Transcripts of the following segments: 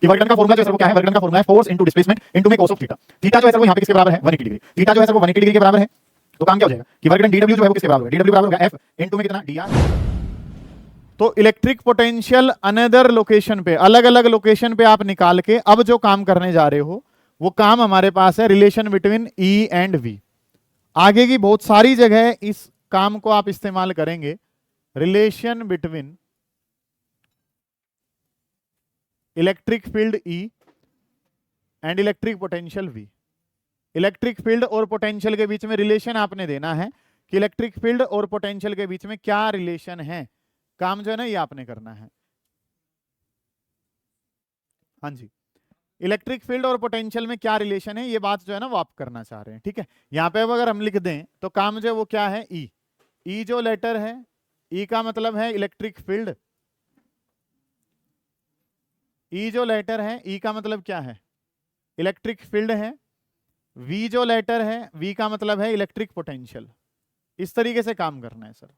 कि work done का formula जो है वो क्या है, वर्क डन का फॉर्मूला है फोर्स इनटू डिस्प्लेसमेंट इनटू में cos ऑफ थीटा। थीटा जो है वो यहाँ पे किसके बराबर है 180 डिग्री, थीटा जो है वो 180 डिग्री के बराबर है। तो काम क्या हो जाएगा कि वर्क डन डीडब्ल्यू जो है वो किसके बराबर है, डीडब्ल्यू बराबर होगा एफ इनटू में कितना dr। तो इलेक्ट्रिक पोटेंशियल अनदर लोकेशन पे, अलग अलग लोकेशन पे आप निकाल के अब जो काम करने जा रहे हो वो काम हमारे पास है relation between E and V। आगे की बहुत सारी जगह इस काम को आप इस्तेमाल करेंगे। Relation between electric field E and electric potential V। Electric field और पोटेंशियल के बीच में रिलेशन आपने देना है कि इलेक्ट्रिक फील्ड और पोटेंशियल के बीच में क्या रिलेशन है। काम जो है ना ये आपने करना है। हाँ जी, इलेक्ट्रिक फील्ड और पोटेंशियल में क्या रिलेशन है ये बात जो है ना वो आप करना चाह रहे हैं। ठीक है, यहाँ पे अगर हम लिख दें तो काम जो है वो क्या है, ई। ई जो लेटर है, ई का मतलब है इलेक्ट्रिक फील्ड। ई जो लेटर है, ई का मतलब क्या है, इलेक्ट्रिक फील्ड है। वी जो लेटर है, वी का मतलब है इलेक्ट्रिक पोटेंशियल। इस तरीके से काम करना है सर।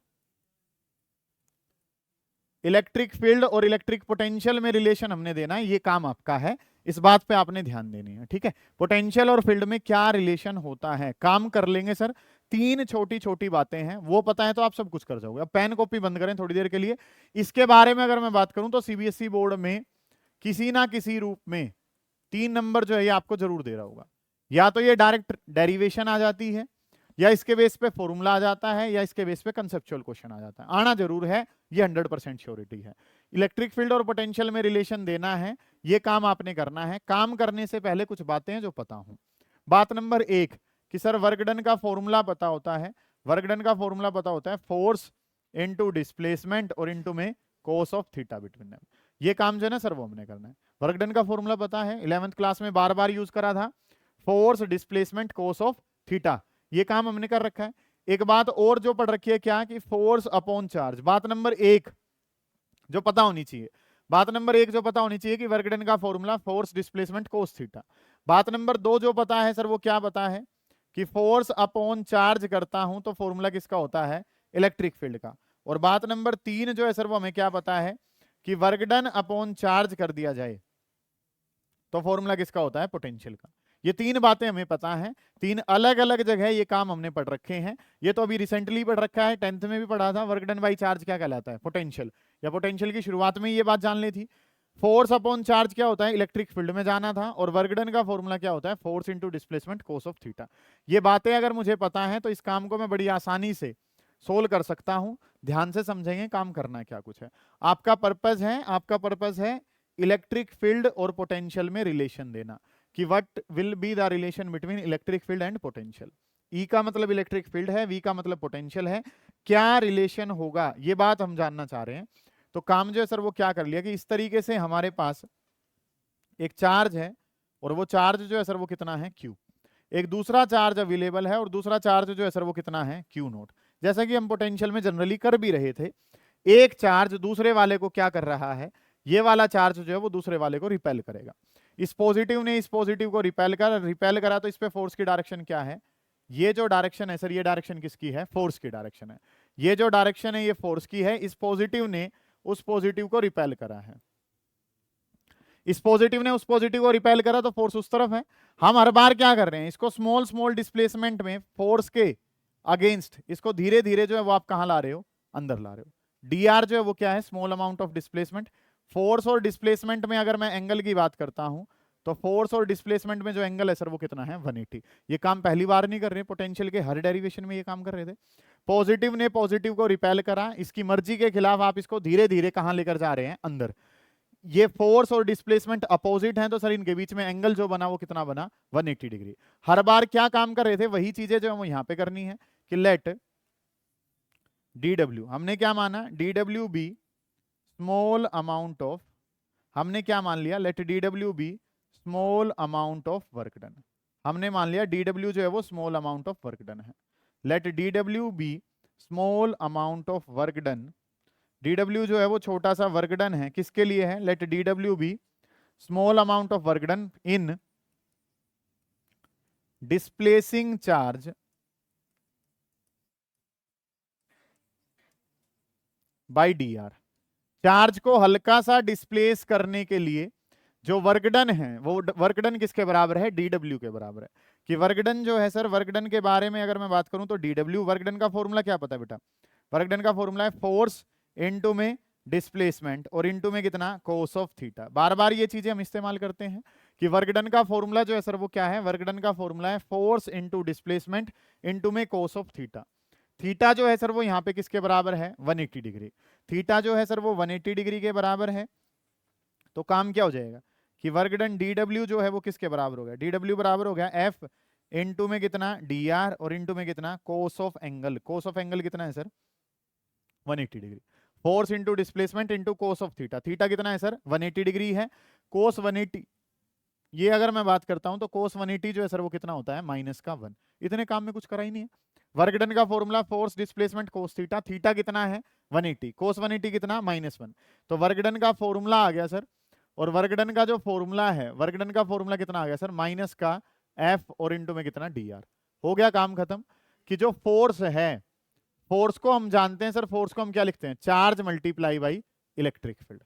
इलेक्ट्रिक फील्ड और इलेक्ट्रिक पोटेंशियल में रिलेशन हमने देना है, ये काम आपका है। इस बात पे आपने ध्यान देनी है। ठीक है, पोटेंशियल और फील्ड में क्या रिलेशन होता है काम कर लेंगे सर। तीन छोटी छोटी बातें हैं, वो पता है तो आप सब कुछ कर जाओगे। अब पेन कॉपी बंद करें थोड़ी देर के लिए। इसके बारे में अगर मैं बात करूं तो सीबीएसई बोर्ड में किसी ना किसी रूप में 3 नंबर जो है ये आपको जरूर दे रहा होगा। या तो ये डायरेक्ट डेरिवेशन आ जाती है, या इसके बेस पे फॉर्मूला आ जाता है, या इसके बेस पे कंसेप्चुअल क्वेश्चन आ जाता है। आना जरूर है, ये 100% श्योरिटी है। इलेक्ट्रिक फील्ड और पोटेंशियल में रिलेशन देना है, ये काम आपने करना है। काम करने से पहले कुछ बातें हैं जो पता हो। बात नंबर 1 कि सर वर्क डन का फॉर्मूला पता होता है। वर्क डन का फॉर्मूला पता होता है फोर्स इनटू डिस्प्लेसमेंट और इनटू में cos of theta between them. ये काम जो है ना सर वो हमने करना है। वर्क डन का फॉर्मूला पता है, 11th क्लास में बार बार यूज करा था, force displacement cos of theta. ये काम हमने कर रखा है। एक बात और जो पढ़ रखी है क्या, कि फोर्स अपॉन चार्ज। बात नंबर 1 जो पता होनी चाहिए, बात नंबर 1 जो पता होनी चाहिए कि वर्क डन का formula force displacement cos theta. बात नंबर 2 जो पता है सर वो क्या पता है कि फोर्स अपॉन चार्ज करता हूं तो फॉर्मूला किसका होता है, इलेक्ट्रिक फील्ड का। और बात नंबर 3 जो है सर वो हमें क्या पता है कि वर्क डन अपॉन चार्ज कर दिया जाए तो फॉर्मूला किसका होता है, पोटेंशियल का। ये 3 बातें हमें पता हैं। 3 अलग अलग जगह ये काम हमने पढ़ रखे हैं। ये तो अभी रिसेंटली पढ़ रखा है, 10th में भी पढ़ा था। वर्क डन बाई चार्ज क्या कहलाता है, पोटेंशियल। या पोटेंशियल की शुरुआत में ये बात जान ली थी। फोर्स अपॉन चार्ज क्या होता है, इलेक्ट्रिक फील्ड में जाना था। और वर्क डन का फॉर्मूला क्या होता है, force into displacement cos of theta. ये बातें अगर मुझे पता है तो इस काम को मैं बड़ी आसानी से सोल्व कर सकता हूं। ध्यान से समझेंगे काम करना क्या कुछ है। आपका पर्पस है इलेक्ट्रिक फील्ड और पोटेंशियल में रिलेशन देना, कि what will be the relation between electric field and potential. E का मतलब इलेक्ट्रिक फील्ड है, वी का मतलब पोटेंशियल है, क्या रिलेशन होगा ये बात हम जानना चाह रहे हैं। तो काम जो है सर वो क्या कर लिया कि इस तरीके से हमारे पास एक चार्ज है, और वो चार्ज जो है सर वो कितना है, Q। एक दूसरा चार्ज अवेलेबल है, और दूसरा चार्ज जो है सर वो कितना है, Q नोट। जैसा कि हम पोटेंशियल में जनरली कर भी रहे थे, एक चार्ज दूसरे वाले को क्या कर रहा है, ये वाला चार्ज जो है वो दूसरे वाले को रिपेल करेगा। इस पॉजिटिव ने इस पॉजिटिव को रिपेल करा तो इस पे फोर्स की डायरेक्शन क्या है, ये जो डायरेक्शन है सर ये डायरेक्शन किसकी है, फोर्स की डायरेक्शन है। ये जो डायरेक्शन है ये फोर्स की है। इस पॉजिटिव ने उस पॉजिटिव को रिपेल करा है, इस पॉजिटिव ने उस पॉजिटिव को रिपेल करा तो फोर्स उस तरफ है। हम हर बार क्या कर रहे हैं, इसको स्मॉल स्मॉल डिस्प्लेसमेंट में फोर्स के अगेंस्ट इसको धीरे धीरे जो है वो आप कहां ला रहे हो, अंदर ला रहे हो। dr जो है वो क्या है, small amount of displacement. Force और डिस्प्लेसमेंट में अगर मैं एंगल की बात करता हूं तो फोर्स और डिस्प्लेसमेंट में जो एंगल है सर वो कितना है, 180। ये काम पहली बार नहीं कर रहे, पोटेंशियल के हर डेरिवेशन में ये काम कर रहे थे। पॉजिटिव ने पॉजिटिव को रिपेल करा, इसकी मर्जी के खिलाफ आप इसको धीरे धीरे कहां लेकर जा रहे हैं, अंदर। ये फोर्स और डिस्प्लेसमेंट अपोजिट हैं तो सर इनके बीच में एंगल जो बना वो कितना बना, 180 डिग्री। हर बार क्या काम कर रहे थे, वही चीजें जो हम यहां पे करनी है कि लेट dw, हमने क्या माना, dw be small amount of, हमने क्या मान लिया, let dw be small amount of work done. हमने मान लिया dw जो है वो small amount of work done है। Let dw be small amount of work done. dw जो है वो छोटा सा वर्क डन है, किसके लिए है, let dw be small amount of work done in displacing charge by dr। Charge को हल्का सा डिस्प्लेस करने के लिए जो वर्क डन है वो वर्क डन किसके बराबर है, डीडब्ल्यू के बराबर है। कि वर्क डन जो है सर, वर्क डन के बारे में अगर मैं बात करूं तो डीडब्ल्यू, वर्क डन का फॉर्मूला क्या पता है बेटा, वर्क डन का फॉर्मूला है फोर्स इनटू में डिस्प्लेसमेंट और इनटू में कितना, कोस ऑफ थीटा। बार बार ये चीजें हम इस्तेमाल करते हैं कि वर्क डन का फॉर्मूला जो है सर वो क्या है, वर्क डन का फॉर्मूला है फोर्स इनटू डिस्प्लेसमेंट इनटू में कोस ऑफ थीटा। थीटा जो है सर वो यहाँ पे किसके बराबर है, 180 डिग्री। थीटा जो है सर वो 180 डिग्री के बराबर है। तो काम क्या हो जाएगा कि वर्क डन डी डब्ल्यू जो है वो किसके बराबर हो गया, डी डब्ल्यू बराबर हो गया एफ इनटू में कितना डी आर और इनटू में कितना cos of angle. Cos of angle कितना है sir, 180 degree. Force into displacement into cos of theta. Theta कितना है सर, 180 डिग्री है। कोस 180, ये अगर मैं बात करता हूं तो कोस 180 जो है सर वो कितना होता है, -1। इतने काम में कुछ करा ही नहीं है। वर्क डन का formula force displacement cos theta, theta कितना है 180, कोस 180 कितना -1। तो वर्क डन का फॉर्मूला आ गया सर, और वर्क डन का जो फॉर्मूला है, वर्क डन का फॉर्मूला कितना आ गया सर, माइनस का एफ और इनटू में कितना डी आर। हो गया काम खत्म। कि जो फोर्स है, फोर्स को हम जानते हैं सर, फोर्स को हम क्या लिखते हैं, charge multiply by electric field.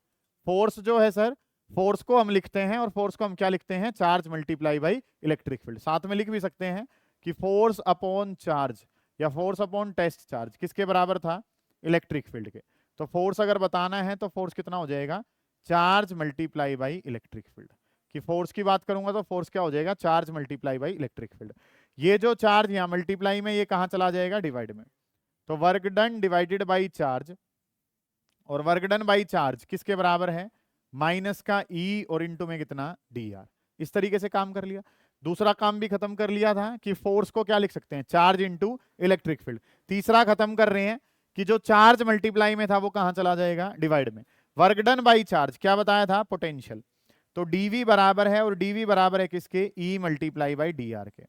Force जो है सर, फोर्स को हम लिखते हैं और फोर्स को हम क्या लिखते हैं, charge multiply by electric field. साथ में लिख भी सकते हैं कि फोर्स अपॉन चार्ज या फोर्स अपॉन टेस्ट चार्ज किसके बराबर था, इलेक्ट्रिक फील्ड के। तो फोर्स अगर बताना है तो फोर्स कितना हो जाएगा, charge multiply by electric field. कि फोर्स की बात करूंगा तो फोर्स क्या हो जाएगा, charge multiply by electric field. ये जो चार्ज यहाँ मल्टीप्लाई में, ये कहां चला जाएगा, डिवाइड में। तो work done divided by charge, और वर्क डन बाई चार्ज किसके बराबर है, माइनस का ई और इनटू में कितना डी आर। इस तरीके से काम कर लिया। दूसरा काम भी खत्म कर लिया था कि फोर्स को क्या लिख सकते हैं, चार्ज इनटू इलेक्ट्रिक फील्ड। तीसरा खत्म कर रहे हैं कि जो चार्ज मल्टीप्लाई में था वो कहां चला जाएगा, डिवाइड में। वर्क डन बाई चार्ज क्या बताया था, पोटेंशियल। तो डीवी बराबर है, और डीवी बराबर है किसके, ई मल्टीप्लाई बाई डी आर के।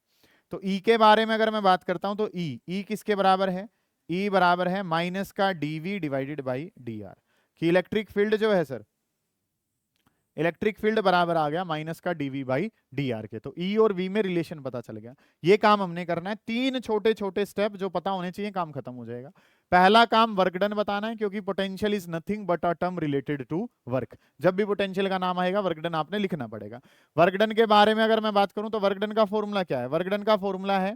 तो ई के बारे में अगर मैं बात करता हूं तो ई किसके बराबर है, ई बराबर है माइनस का DV divided by D R. कि इलेक्ट्रिक फील्ड जो है सर, इलेक्ट्रिक फील्ड बराबर आ गया माइनस का डीवी बाई डी आर के। तो ई और वी में रिलेशन पता चल गया। ये काम हमने करना है, 3 छोटे छोटे स्टेप जो पता होने चाहिए, काम खत्म हो जाएगा। पहला काम वर्क डन बताना है, क्योंकि potential is nothing but a term related to work. जब भी पोटेंशियल का नाम आएगा वर्क डन आपने लिखना पड़ेगा। वर्क डन के बारे में अगर मैं बात करूं तो वर्क डन का फॉर्मूला क्या है, वर्क डन का फॉर्मूला है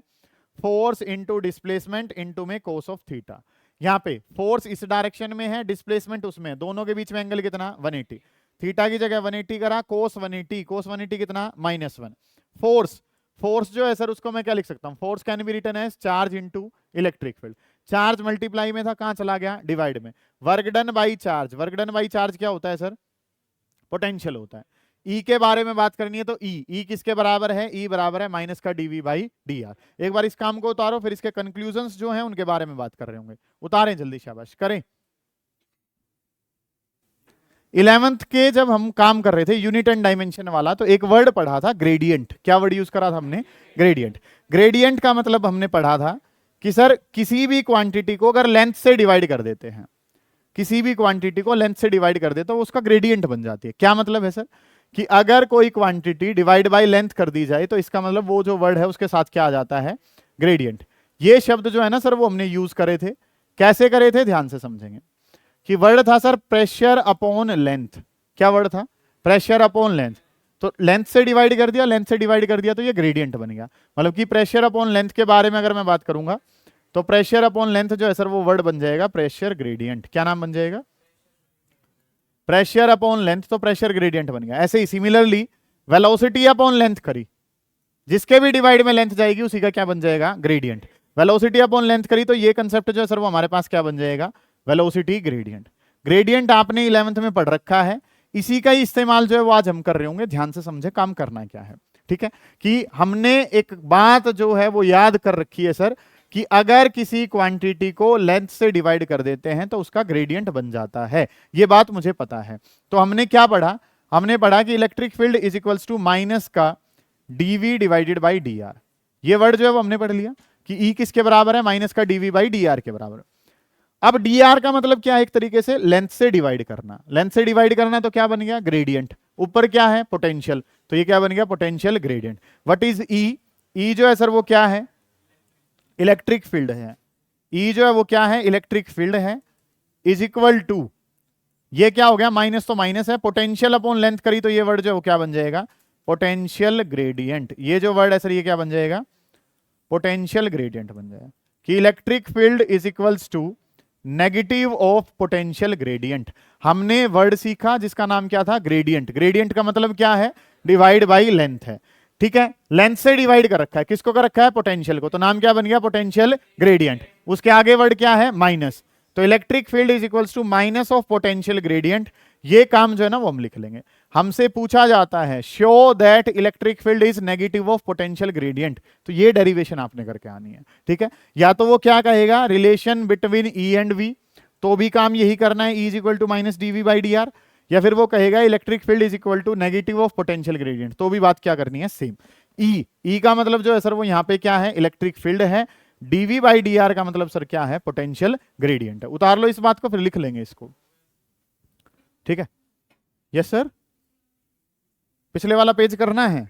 फोर्स इनटू डिस्प्लेसमेंट इनटू में कोस ऑफ थीटा। यहाँ पे फोर्स इस डायरेक्शन में है, डिस्प्लेसमेंट उसमें, दोनों के बीच में एंगल कितना, 180। थीटा की जगह 180 करा, कोस 180, कोस 180 कितना, -1। फोर्स, फोर्स जो है सर उसको मैं क्या लिख सकता हूँ, force can be written as charge into electric field. Charge multiply में था, कहां चला गया, डिवाइड में। Work done by charge, work done by charge क्या होता है सर, पोटेंशियल होता है। ई के बारे में बात करनी है तो ई किसके बराबर है, ई बराबर है माइनस का डीवी बाई डी आर। एक बार इस काम को उतारो, फिर इसके कंक्लूजन्स जो हैं उनके बारे में बात कर रहे होंगे। उतारें जल्दी, शाबाश करें। 11th के जब हम काम कर रहे थे यूनिट एंड डायमेंशन वाला, तो एक वर्ड पढ़ा था ग्रेडियंट। क्या वर्ड यूज करा था हमने, ग्रेडियंट। ग्रेडियंट का मतलब हमने पढ़ा था कि सर किसी भी क्वांटिटी को अगर लेंथ से डिवाइड कर देते हैं, किसी भी क्वांटिटी को लेंथ से डिवाइड कर दे तो उसका ग्रेडियंट बन जाती है। क्या मतलब है सर, कि अगर कोई क्वांटिटी डिवाइड बाय लेंथ कर दी जाए तो इसका मतलब वो जो वर्ड है उसके साथ क्या आ जाता है, ग्रेडियंट। ये शब्द जो है ना सर वो हमने यूज करे थे। कैसे करे थे, ध्यान से समझेंगे। कि वर्ड था सर प्रेशर अपॉन लेंथ। क्या वर्ड था, प्रेशर अपॉन लेंथ। तो लेंथ से डिवाइड कर दिया, लेंथ से डिवाइड कर दिया तो ये ग्रेडियंट बन गया। मतलब कि प्रेशर अपॉन लेंथ के बारे में अगर मैं बात करूंगा तो प्रेशर अपॉन लेंथ जो है सर वो वर्ड बन जाएगा प्रेशर ग्रेडियंट। क्या नाम बन जाएगा, प्रेशर अपॉन लेंथ, तो प्रेशर ग्रेडियंट बन गया। ऐसे ही सिमिलरली वेलोसिटी अपॉन लेंथ करी, जिसके भी डिवाइड में लेंथ जाएगी उसी का क्या बन जाएगा, ग्रेडियंट। वेलोसिटी अपॉन लेंथ करी तो ये कंसेप्ट जो है सर वो हमारे पास क्या बन जाएगा, वेलोसिटी ग्रेडियंट। ग्रेडियंट आपने 11th में पढ़ रखा है, इसी का ही इस्तेमाल जो है वो आज हम कर रहे होंगे। ध्यान से समझे काम करना क्या है, ठीक है। कि हमने एक बात जो है वो याद कर रखी है सर, कि अगर किसी क्वांटिटी को लेंथ से डिवाइड कर देते हैं तो उसका ग्रेडियंट बन जाता है। ये बात मुझे पता है। तो हमने क्या पढ़ा, हमने पढ़ा कि electric field is equals to minus का DV divided by D R. ये वर्ड जो है वो हमने पढ़ लिया कि ई किसके बराबर है, माइनस का डीवी बाई डी आर के बराबर। अब डी आर का मतलब क्या है, एक तरीके से लेंथ से डिवाइड करना। लेंथ से डिवाइड करना तो क्या बन गया, ग्रेडियंट। ऊपर क्या है, पोटेंशियल, तो ये क्या बन गया, पोटेंशियल ग्रेडियंट। व्हाट इज ई, ई जो है सर वो क्या है, इलेक्ट्रिक फील्ड है। ई जो है वो क्या है, इलेक्ट्रिक फील्ड है। इज इक्वल टू ये क्या हो गया, माइनस तो माइनस है, पोटेंशियल अपॉन लेंथ करी तो ये वर्ड जो है वो क्या बन जाएगा, पोटेंशियल ग्रेडियंट। ये जो वर्ड है सर ये क्या बन जाएगा, पोटेंशियल ग्रेडियंट बन जाएगा। कि electric field is equals to negative of potential gradient. हमने वर्ड सीखा जिसका नाम क्या था, ग्रेडियंट। ग्रेडियंट का मतलब क्या है, डिवाइड बाई लेंथ है, ठीक है। लेंथ से डिवाइड कर रखा है, किसको कर रखा है, पोटेंशियल को, तो नाम क्या बन गया, पोटेंशियल ग्रेडियंट। उसके आगे वर्ड क्या है, माइनस, तो electric field is equals to minus of potential gradient. ये काम जो है ना वो हम लिख लेंगे। हमसे पूछा जाता है show that electric field is negative of potential gradient, तो ये डेरिवेशन आपने करके आनी है, ठीक है। या तो वो क्या कहेगा, relation between E and V, तो भी काम यही करना है, E is equal to minus D V by D R. या फिर वो कहेगा electric field is equal to negative of potential gradient, तो भी बात क्या करनी है, सेम। ई का मतलब जो है सर वो यहाँ पे क्या है, इलेक्ट्रिक फील्ड है। डीवी बाई डी आर का मतलब सर क्या है, पोटेंशियल ग्रेडियंट है। उतार लो इस बात को, फिर लिख लेंगे इसको, ठीक है। यस सर, पिछले वाला पेज करना है।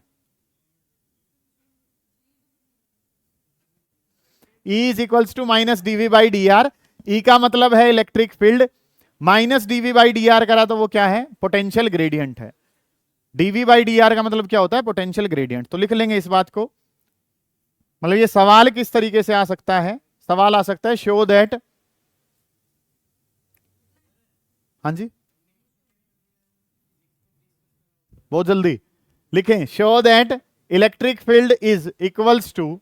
E is equals to minus DV by D R. E का मतलब है electric field, minus DV by D R करा तो वो क्या है, पोटेंशियल ग्रेडियंट है। डीवी बाई डी आर का मतलब क्या होता है, पोटेंशियल ग्रेडियंट। तो लिख लेंगे इस बात को। मतलब ये सवाल किस तरीके से आ सकता है, सवाल आ सकता है शो दैट, हाँ जी बहुत जल्दी लिखें, show that electric field is equals to,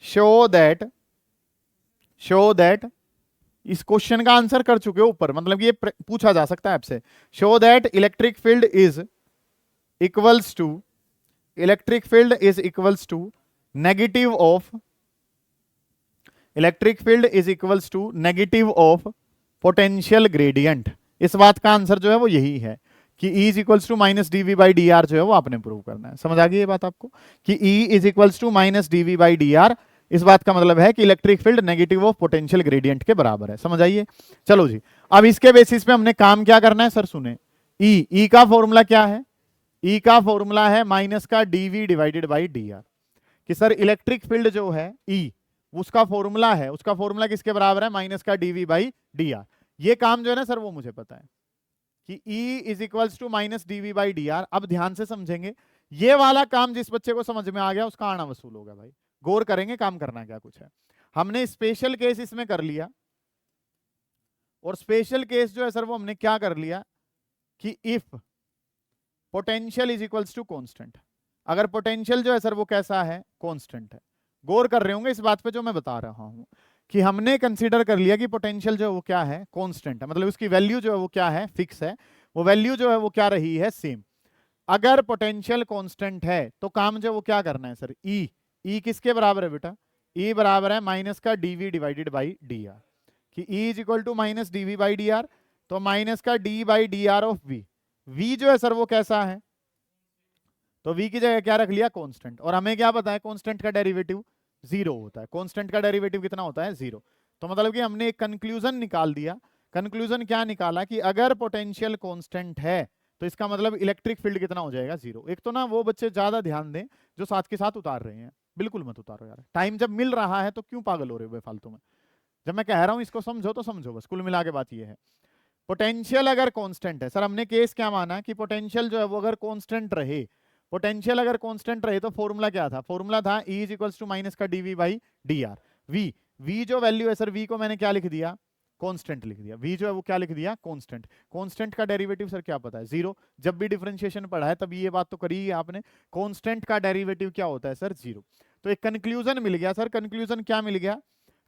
show that इस क्वेश्चन का आंसर कर चुके हो ऊपर, मतलब ये पूछा जा सकता है आपसे। Show that electric field is equals to, electric field is equals to negative of, electric field is equals to negative of potential gradient. इस बात का आंसर जो है वो यही है कि E is equals to minus D V by D R जो है वो आपने प्रूव करना है। समझ आ गई ये बात आपको कि E is equals to minus D V by D R, इस बात का मतलब है कि electric field negative of potential gradient के बराबर है। समझ आइए, चलो जी। अब इसके बेसिस पे हमने काम क्या करना है सर, सुने। ई का फॉर्मूला क्या है, ई का फॉर्मूला है माइनस का DV divided by D R. कि सर इलेक्ट्रिक फील्ड जो है ई, उसका फॉर्मूला है, उसका फॉर्मूला किसके बराबर है, माइनस का डीवी बाई डी आर। ये काम जो है ना सर वो मुझे पता है कि E is equals to minus DV by D R. अब ध्यान से समझेंगे, ये वाला काम जिस बच्चे को समझ में आ गया उसका आना वसूल होगा भाई। गौर करेंगे काम करना क्या कुछ है। हमने स्पेशल केस इसमें कर लिया, और स्पेशल केस जो है सर वो हमने क्या कर लिया कि if potential is equals to constant, अगर पोटेंशियल जो है सर वो कैसा है, कांस्टेंट है। गौर कर रहे होंगे इस बात पे जो मैं बता रहा हूं कि हमने कंसीडर कर लिया कि पोटेंशियल जो है वो क्या है, कांस्टेंट है, मतलब उसकी वैल्यू जो है वो क्या है, फिक्स है। वो वैल्यू जो है वो क्या रही है, सेम। अगर पोटेंशियल कांस्टेंट है तो काम जो है वो क्या करना है सर, ई किसके बराबर है बेटा, ई बराबर है माइनस का DV divided by D R. कि E is equal to minus DV by D R, तो माइनस का D by D R of V. V जो है सर वो कैसा है, तो वी की जगह क्या रख लिया, कांस्टेंट। और हमें क्या पता है कांस्टेंट का डेरिवेटिव जीरो होता है। कांस्टेंट का डेरिवेटिव कितना होता है, जीरो। तो मतलब कि हमने एक कंक्लूजन निकाल दिया। कंक्लूजन क्या निकाला कि अगर पोटेंशियल कांस्टेंट है तो इसका मतलब इलेक्ट्रिक फील्ड कितना हो जाएगा, जीरो। एक तो ना वो बच्चे ज्यादा ध्यान दें जो साथ के साथ उतार रहे हैं, बिल्कुल मत उतारो यार, टाइम जब मिल रहा है तो क्यों पागल हो रहे हो बेफालतू में। जब मैं कह रहा हूं इसको समझो तो समझो, बस कुल मिला के बात ये है। पोटेंशियल अगर कांस्टेंट है, सर हमने केस क्या माना कि पोटेंशियल जो है वो अगर कांस्टेंट रहे, पोटेंशियल अगर कांस्टेंट रहे तो फॉर्मूला क्या था, फॉर्मूला था E is equals to minus का DV by D R. V जो वैल्यू है सर, वी को मैंने क्या लिख दिया, कांस्टेंट लिख दिया। वी जो है वो क्या लिख दिया, कांस्टेंट। कांस्टेंट का डेरिवेटिव सर क्या पता है, जीरो। जब भी डिफरेंशिएशन पढ़ा है तब ये बात तो करी है आपने, कांस्टेंट का डेरिवेटिव क्या होता है सर, जीरो। तो एक कंक्लूजन मिल गया सर। कंक्लूजन क्या मिल गया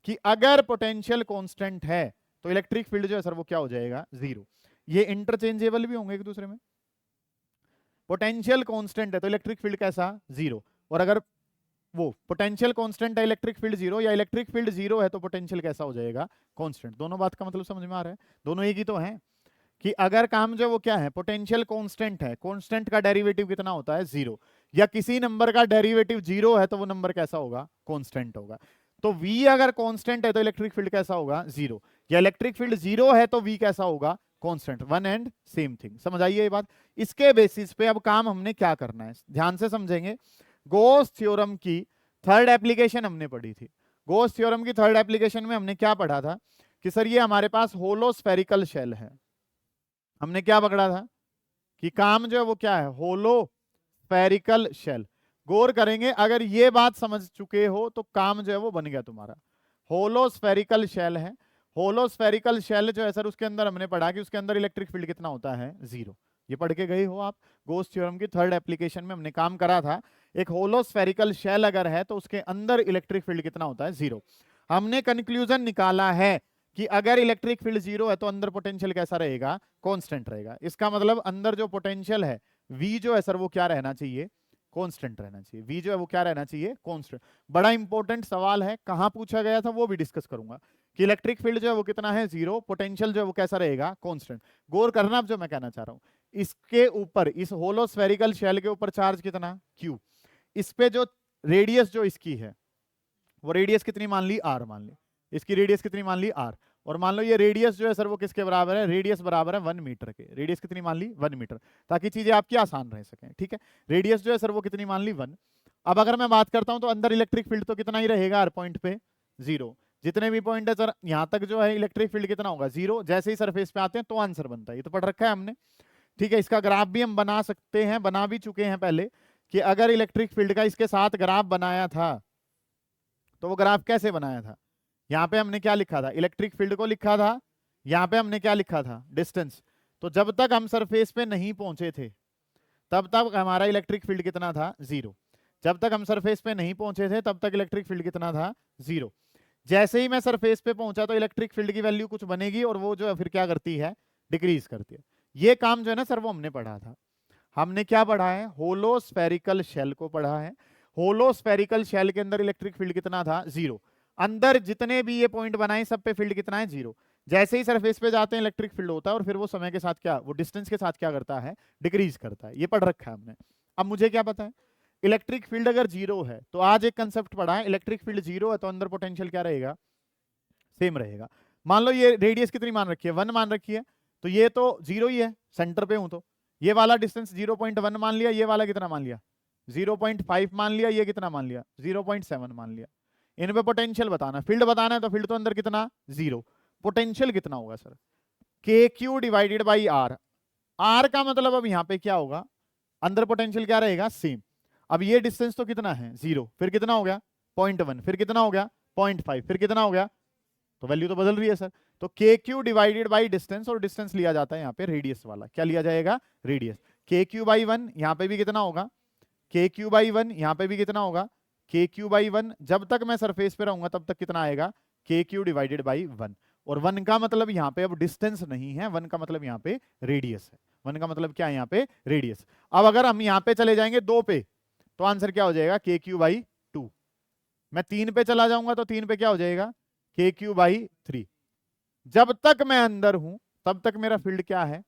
कि अगर पोटेंशियल कांस्टेंट है तो इलेक्ट्रिक फील्ड जो है सर वो क्या हो जाएगा, जीरो। ये इंटरचेंजेबल भी होंगे एक दूसरे में। पोटेंशियल कांस्टेंट है तो इलेक्ट्रिक फील्ड कैसा, जीरो। और अगर वो पोटेंशियल कांस्टेंट है इलेक्ट्रिक फील्ड जीरो, या इलेक्ट्रिक फील्ड जीरो है तो पोटेंशियल कैसा हो जाएगा, कांस्टेंट। दोनों बात का मतलब समझ में आ रहा है, दोनों एक ही तो है। कि अगर काम जो वो क्या है, पोटेंशियल कांस्टेंट है, कांस्टेंट का डेरिवेटिव कितना होता है, जीरो। या किसी नंबर का डेरिवेटिव जीरो है तो वो नंबर कैसा होगा, कांस्टेंट होगा। तो V अगर कांस्टेंट है तो इलेक्ट्रिक फील्ड कैसा होगा, जीरो। या इलेक्ट्रिक फील्ड जीरो है तो V कैसा होगा, constant. One and same thing. समझ आइए ये बात। इसके बेसिस पे अब काम हमने क्या करना है, ध्यान से समझेंगे। गोस थ्योरम की थर्ड एप्लीकेशन हमने पढ़ी थी। गोस थ्योरम की थर्ड एप्लीकेशन में हमने क्या पढ़ा था कि सर ये हमारे पास होलो स्फेरिकल शेल है। हमने क्या पकड़ा था कि काम जो है वो क्या है, होलो स्फेरिकल शेल। गौर करेंगे, अगर ये बात समझ चुके हो तो काम जो है वो बन गया तुम्हारा। होलो स्फेरिकल शेल है। होलो स्फेरिकल शेल जो है सर, उसके अंदर हमने पढ़ा कि उसके अंदर इलेक्ट्रिक फील्ड कितना होता है, 0। ये पढ़ के गए हो आप, गोस थ्योरम की थर्ड एप्लीकेशन में हमने काम करा था। एक होलो स्फेरिकल शेल अगर है तो उसके अंदर इलेक्ट्रिक फील्ड कितना होता है, 0। हमने कंक्लूजन निकाला है कि अगर इलेक्ट्रिक फील्ड 0 है तो अंदर पोटेंशियल कैसा रहेगा, कांस्टेंट रहेगा। इसका मतलब अंदर जो पोटेंशियल है V जो है सर वो क्या रहना चाहिए, कांस्टेंट रहना चाहिए। V जो है वो क्या रहना चाहिए, कांस्टेंट। बड़ा इंपॉर्टेंट सवाल है, कहां पूछा गया था वो भी डिस्कस करूंगा कि इलेक्ट्रिक फील्ड जो है वो कितना है, 0, पोटेंशियल जो है वो कैसा रहेगा, कांस्टेंट। गौर करना अब जो मैं कहना चाह रहा हूं, इसके ऊपर, इस होलो स्फेरिकल शेल के ऊपर चार्ज कितना, Q। इस पे जो रेडियस जो इसकी है वो रेडियस कितनी मान ली, R मान ली। इसकी रेडियस कितनी मान ली, R। और मान लो ये रेडियस जो है सर वो किसके बराबर है, रेडियस बराबर है 1 मीटर के। रेडियस कितनी मान ली, 1 मीटर, ताकि चीजें आपकी आसान रह सकें, ठीक है। रेडियस जो है सर वो कितनी मान ली, 1। अब अगर मैं बात करता हूं तो अंदर इलेक्ट्रिक फील्ड तो कितना ही रहेगा, हर पॉइंट पे 0। जितने भी पॉइंट है सर यहां तक जो है इलेक्ट्रिक फील्ड कितना होगा, 0। जैसे ही सरफेस पे आते हैं तो आंसर बनता है, ये तो पढ़ रखा है हमने, ठीक है। इसका ग्राफ भी हम बना सकते हैं, बना भी चुके हैं पहले, कि अगर इलेक्ट्रिक फील्ड का इसके साथ ग्राफ बनाया था तो वो ग्राफ कैसे बनाया था। यहाँ पे हमने क्या लिखा था, इलेक्ट्रिक फील्ड को लिखा था, यहाँ पे हमने क्या लिखा था, डिस्टेंस। तो जब तक हम सरफेस पे नहीं पहुंचे थे तब तक हमारा इलेक्ट्रिक फील्ड कितना था, 0। जब तक हम सरफेस पे नहीं पहुंचे थे तब तक इलेक्ट्रिक फील्ड कितना था, 0। जैसे ही मैं सरफेस पे पहुंचा तो इलेक्ट्रिक फील्ड की वैल्यू कुछ बनेगी और वो जो है फिर क्या करती है, डिक्रीज करती है। ये काम जो है ना सर वो हमने पढ़ा था। हमने क्या पढ़ा है, होलो स्फेरिकल शेल को पढ़ा है। होलो स्फेरिकल शेल के अंदर इलेक्ट्रिक फील्ड कितना था, 0। अंदर जितने भी ये पॉइंट बनाए सब पे फील्ड कितना है, 0। जैसे ही सरफेस पे जाते हैं इलेक्ट्रिक फील्ड होता है और फिर वो समय के साथ क्या, वो डिस्टेंस के साथ क्या करता है, डिक्रीज करता है। ये पढ़ रखा है हमने। अब मुझे क्या पता है, इलेक्ट्रिक फील्ड अगर 0 है तो आज एक कंसेप्ट पढ़ा है, इलेक्ट्रिक फील्ड 0 है तो अंदर पोटेंशियल क्या रहेगा, सेम रहेगा। मान लो ये रेडियस कितनी मान रखी है, 1 मान रखी है, तो ये तो 0 ही है, सेंटर पे हूं तो ये वाला डिस्टेंस 0.1 मान लिया, ये वाला कितना मान लिया, 0.5 मान लिया, ये कितना मान लिया, 0.7 मान लिया। इन पे पोटेंशियल बताना, फील्ड बताना है तो फील्ड तो अंदर कितना, 0। पोटेंशियल कितना होगा sir, K Q divided by R. R का मतलब अब यहाँ पे क्या होगा, अंदर पोटेंशियल क्या रहेगा, सेम। अब ये डिस्टेंस तो कितना है, 0, फिर कितना हो गया 0.1, फिर कितना हो गया 0.5, फिर कितना हो गया, तो वैल्यू तो बदल रही है सर। तो के क्यू डिवाइडेड बाई डिस्टेंस, और डिस्टेंस लिया जाता है यहाँ पे रेडियस वाला, क्या लिया जाएगा, रेडियस। के क्यू बाई 1 यहाँ पे भी कितना होगा, के क्यू बाई 1 यहाँ पे भी कितना होगा, के क्यू बाई 1। जब तक मैं सरफेस पे रहूंगा तब तक कितना आएगा, के क्यू डिवाइडेड बाई 1। और 1 का मतलब यहाँ पे अब डिस्टेंस नहीं है, 1 का मतलब यहाँ पे रेडियस है। 1 का मतलब क्या है, यहाँ पे रेडियस। अब अगर हम यहाँ पे चले जाएंगे 2 पे तो आंसर क्या हो जाएगा, के क्यू बाई 2। मैं 3 पे चला जाऊंगा तो 3 पे क्या हो जाएगा, के क्यू बाई 3। जब तक मैं अंदर हूं तब तक मेरा फील्ड क्या है,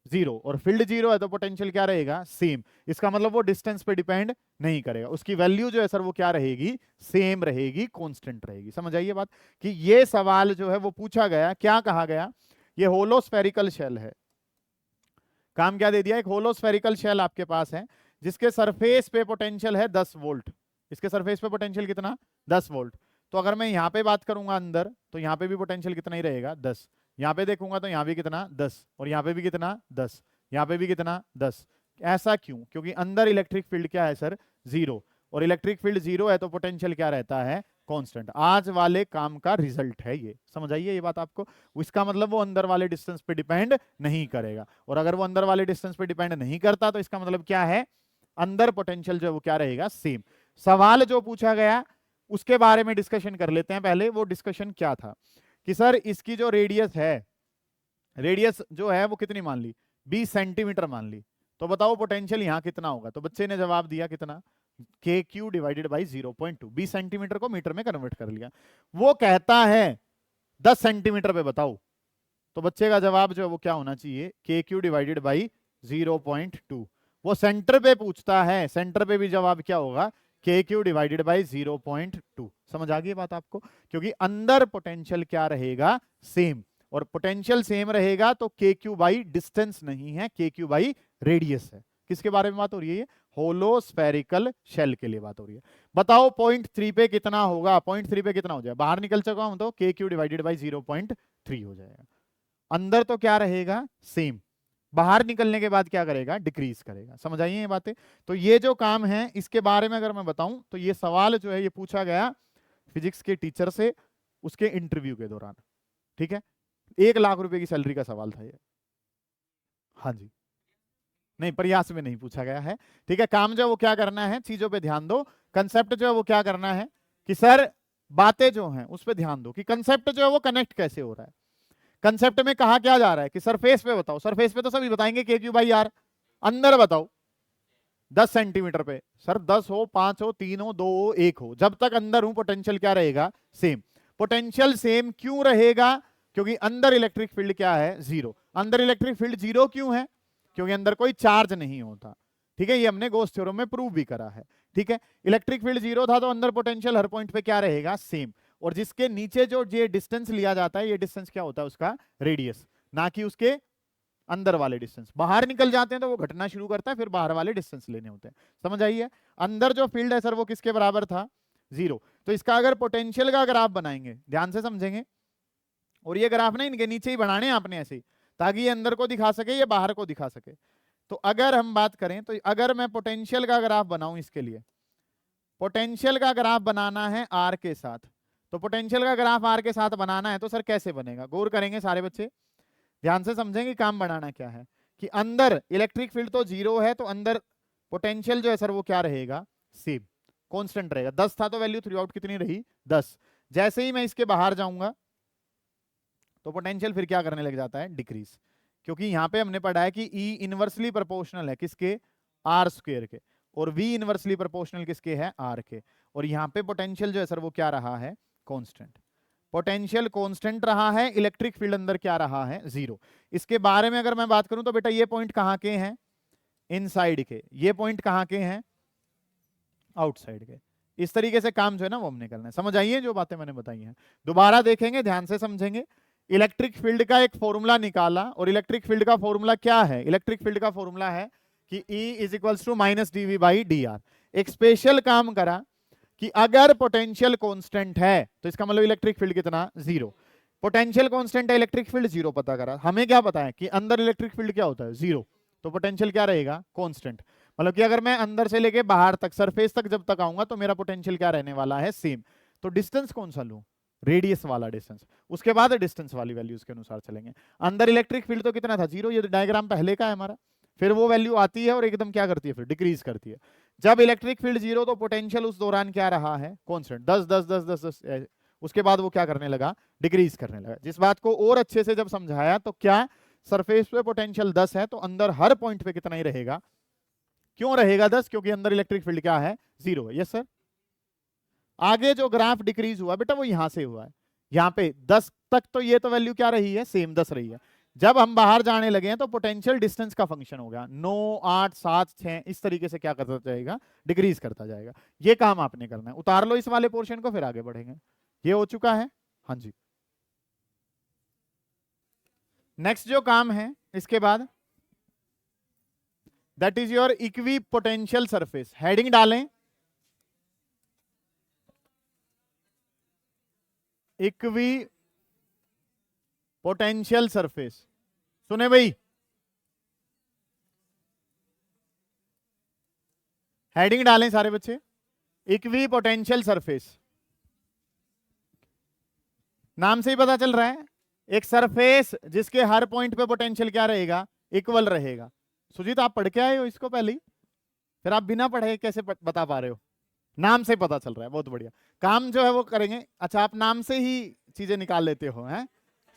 0। और फील्ड 0 है तो पोटेंशियल क्या रहेगा, सेम। इसका मतलब वो डिस्टेंस पे डिपेंड नहीं करेगा, उसकी वैल्यू जो है सर वो क्या रहेगी, सेम रहेगी, कांस्टेंट रहेगी। समझ आइए बात, कि ये सवाल जो है वो पूछा गया, क्या कहा गया, ये होलो स्फेरिकल शेल है। काम क्या दे दिया, एक होलो स्फेरिकल शेल आपके पास है जिसके सरफेस पे पोटेंशियल है 10 वोल्ट। इसके सरफेस पे पोटेंशियल कितना, 10 वोल्ट। तो अगर मैं यहाँ पे बात करूंगा अंदर तो यहाँ पे भी पोटेंशियल कितना ही रहेगा, 10। यहाँ पे देखूंगा तो यहाँ भी कितना, 10। और यहाँ पे भी कितना, 10। यहाँ पे भी कितना, 10। ऐसा क्यों, क्योंकि अंदर इलेक्ट्रिक फील्ड क्या है सर, 0। और इलेक्ट्रिक फील्ड 0 है तो पोटेंशियल क्या रहता है, कांस्टेंट। आज वाले काम का रिजल्ट है ये, समझ आइए ये बात आपको। इसका मतलब वो अंदर वाले डिस्टेंस पे डिपेंड नहीं करेगा, और अगर वो अंदर वाले डिस्टेंस पे डिपेंड नहीं करता तो इसका मतलब क्या है, अंदर पोटेंशियल जो है वो क्या रहेगा, सेम। सवाल जो पूछा गया उसके बारे में डिस्कशन कर लेते हैं पहले। वो डिस्कशन क्या था कि सर इसकी जो रेडियस है, रेडियस जो है वो कितनी मान ली, 20 सेंटीमीटर मान ली, तो बताओ पोटेंशियल यहां कितना होगा। तो बच्चे ने जवाब दिया कितना, K Q divided by 0.2। 20 centimetre को मीटर में कन्वर्ट कर लिया। वो कहता है 10 सेंटीमीटर पे बताओ, तो बच्चे का जवाब जो है वो क्या होना चाहिए, के क्यू डिवाइडेड बाई 0.2। वो सेंटर पे पूछता है, सेंटर पे भी जवाब क्या होगा, के क्यू डिवाइडेड बाई 0.2। समझ आ गई बात आपको, क्योंकि अंदर पोटेंशियल क्या रहेगा, सेम। और पोटेंशियल सेम रहेगा तो के क्यू बाई डिस्टेंस नहीं है, के क्यू बाई रेडियस है। किसके बारे में बात हो रही है, होलो स्फेरिकल शेल के लिए बात हो रही है। बताओ पॉइंट 3 पे कितना होगा, पॉइंट 3 पे कितना हो जाए, बाहर निकल चुका हूं तो के क्यू डिवाइडेड बाई 0.3 हो जाएगा। अंदर तो क्या रहेगा, सेम। बाहर निकलने के बाद क्या करेगा, डिक्रीज करेगा। समझ आइए ये बातें। तो ये जो काम है इसके बारे में अगर मैं बताऊं तो ये सवाल जो है ये पूछा गया फिजिक्स के टीचर से उसके इंटरव्यू के दौरान, ठीक है। 1 लाख रुपए की सैलरी का सवाल था ये। हाँ जी, नहीं प्रयास में नहीं पूछा गया है, ठीक है। काम जो है वो क्या करना है, चीजों पे ध्यान दो। कंसेप्ट जो है वो क्या करना है कि सर बातें जो हैं उस पर ध्यान दो कि कंसेप्ट जो है वो कनेक्ट कैसे हो रहा है। कंसेप्ट में कहा क्या जा रहा है कि सरफेस पे बताओ, सरफेस पे तो सभी बताएंगे के क्यू बाई आर। अंदर बताओ 10 सेंटीमीटर पे, सर 10 हो, 5 हो, 3 हो, 2 हो, 1 हो, जब तक अंदर हूं पोटेंशियल क्या रहेगा, सेम। पोटेंशियल सेम क्यों रहेगा, क्योंकि अंदर इलेक्ट्रिक फील्ड क्या है, जीरो। अंदर इलेक्ट्रिक फील्ड जीरो क्यों है, क्योंकि अंदर कोई चार्ज नहीं होता, ठीक है। ये हमने गोस थ्योरम में प्रूव भी करा है, ठीक है। इलेक्ट्रिक फील्ड जीरो था तो अंदर पोटेंशियल हर पॉइंट पे क्या रहेगा, सेम। और जिसके नीचे जो ये डिस्टेंस लिया जाता है, ये डिस्टेंस क्या होता है, उसका रेडियस, ना कि उसके अंदर वाले डिस्टेंस। बाहर निकल जाते हैं तो वो घटना शुरू करता है, फिर बाहर वाले डिस्टेंस लेने होते हैं। समझ आई है। अंदर जो फील्ड है सर वो किसके बराबर था, जीरो। तो इसका अगर पोटेंशियल का ग्राफ बनाएंगे, ध्यान से समझेंगे, और ये ग्राफ ना इनके नीचे ही बनाने हैं आपने ऐसे ही, ताकि ये अंदर को दिखा सके, ये बाहर को दिखा सके। तो अगर हम बात करें तो अगर मैं पोटेंशियल का ग्राफ बनाऊं, इसके लिए पोटेंशियल का ग्राफ बनाना है आर के साथ, तो पोटेंशियल का ग्राफ आर के साथ बनाना है तो सर कैसे बनेगा, गौर करेंगे सारे बच्चे, ध्यान से समझेंगे काम बनाना क्या है। कि अंदर इलेक्ट्रिक फील्ड तो जीरो है, तो अंदर पोटेंशियल जो है सर वो क्या रहेगा, सेम कांस्टेंट रहेगा। 10 था तो वैल्यू थ्रू आउट कितनी रही, 10। जैसे ही मैं इसके बाहर जाऊंगा तो पोटेंशियल फिर क्या करने लग जाता है, डिक्रीज। क्योंकि यहां पे हमने पढ़ा है कि ई इनवर्सली प्रोपोर्शनल है किसके, आर स्क्वायर के, और वी इनवर्सली प्रोपोर्शनल किसके है, आर के। और यहाँ पे पोटेंशियल जो है सर वो क्या रहा है, कांस्टेंट। पोटेंशियल कांस्टेंट रहा है, इलेक्ट्रिक फील्ड अंदर क्या रहा है, जीरो। इसके बारे में अगर मैं बात करूं तो बेटा ये पॉइंट कहां के हैं, इनसाइड के, ये पॉइंट कहां के हैं, आउटसाइड के। इस तरीके से काम जो है ना वो हमने करना है। समझ आइए जो बातें मैंने बताई हैं, दोबारा देखेंगे, ध्यान से समझेंगे। इलेक्ट्रिक फील्ड का एक फॉर्मूला निकाला, और इलेक्ट्रिक फील्ड का फॉर्मूला क्या है, इलेक्ट्रिक फील्ड का फॉर्मूला है कि E is equals to minus D V by D R. एक स्पेशल काम करा कि अगर पोटेंशियल कांस्टेंट है तो इसका मतलब इलेक्ट्रिक फील्ड कितना, जीरो। पोटेंशियल कांस्टेंट है, इलेक्ट्रिक फील्ड जीरो पता करा। हमें क्या पता है कि अंदर इलेक्ट्रिक फील्ड क्या होता है, जीरो, तो पोटेंशियल क्या रहेगा, कांस्टेंट। मतलब कि अगर मैं अंदर से लेके बाहर तक, सरफेस तक जब तक आऊंगा तो मेरा पोटेंशियल क्या रहने वाला है, सेम। तो डिस्टेंस कौन सा लूं, रेडियस वाला डिस्टेंस। उसके बाद डिस्टेंस वाली वैल्यूज के अनुसार चलेंगे। अंदर इलेक्ट्रिक फील्ड तो कितना था, जीरो, ये डायग्राम पहले का है हमारा। फिर वो वैल्यू आती है और एकदम क्या करती है, फिर डिक्रीज करती है। जब इलेक्ट्रिक फील्ड जीरो तो पोटेंशियल उस दौरान क्या रहा है, कांस्टेंट, 10 10 10 10 10। उसके बाद वो क्या करने लगा, डिक्रीज करने लगा। जिस बात को और अच्छे से जब समझाया तो क्या, सरफेस पे पोटेंशियल 10 है तो अंदर हर पॉइंट पे कितना ही रहेगा, क्यों रहेगा 10, क्योंकि अंदर इलेक्ट्रिक फील्ड क्या है, जीरो है। Yes sir. आगे जो ग्राफ डिक्रीज हुआ बेटा वो यहां से हुआ है, यहाँ पे 10 तक तो ये तो वैल्यू क्या रही है, सेम 10 रही है। जब हम बाहर जाने लगे हैं तो पोटेंशियल डिस्टेंस का फंक्शन हो गया, 9 8 7 6 इस तरीके से क्या करता जाएगा, डिक्रीज करता जाएगा। ये काम आपने करना है। उतार लो इस वाले पोर्शन को, फिर आगे बढ़ेंगे। ये हो चुका है, हाँ जी। नेक्स्ट जो काम है इसके बाद, that is your equi potential surface. Heading डालें, इक्वी पोटेंशियल सरफेस। सुने भाई, हेडिंग डालें सारे बच्चे, इक्वी पोटेंशियल सरफेस। नाम से ही पता चल रहा है, एक सरफेस जिसके हर पॉइंट पे पोटेंशियल क्या रहेगा, इक्वल रहेगा। सुजीत आप पढ़ के आए हो इसको पहले ही, फिर आप बिना पढ़े कैसे बता पा रहे हो, नाम से पता चल रहा है, बहुत बढ़िया। काम जो है वो करेंगे। अच्छा आप नाम से ही चीजें निकाल लेते हो, हैं,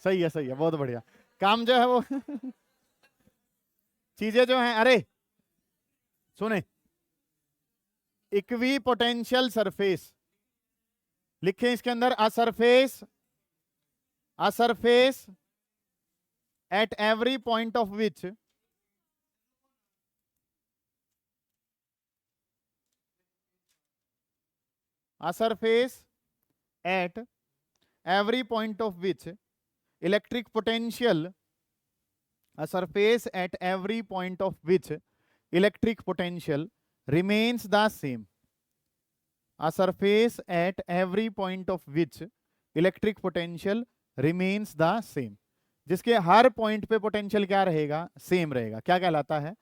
सही है सही है, बहुत बढ़िया। काम जो है वो चीजें जो हैं, अरे सुने, इक्वी पोटेंशियल सरफेस लिखे इसके अंदर, a surface at every point of which a surface at every point of which electric potential, a surface at every point of which electric potential remains the same, a surface at every point of which electric potential remains the same। जिसके हर point पे potential क्या रहेगा, same रहेगा, क्या कहलाता है,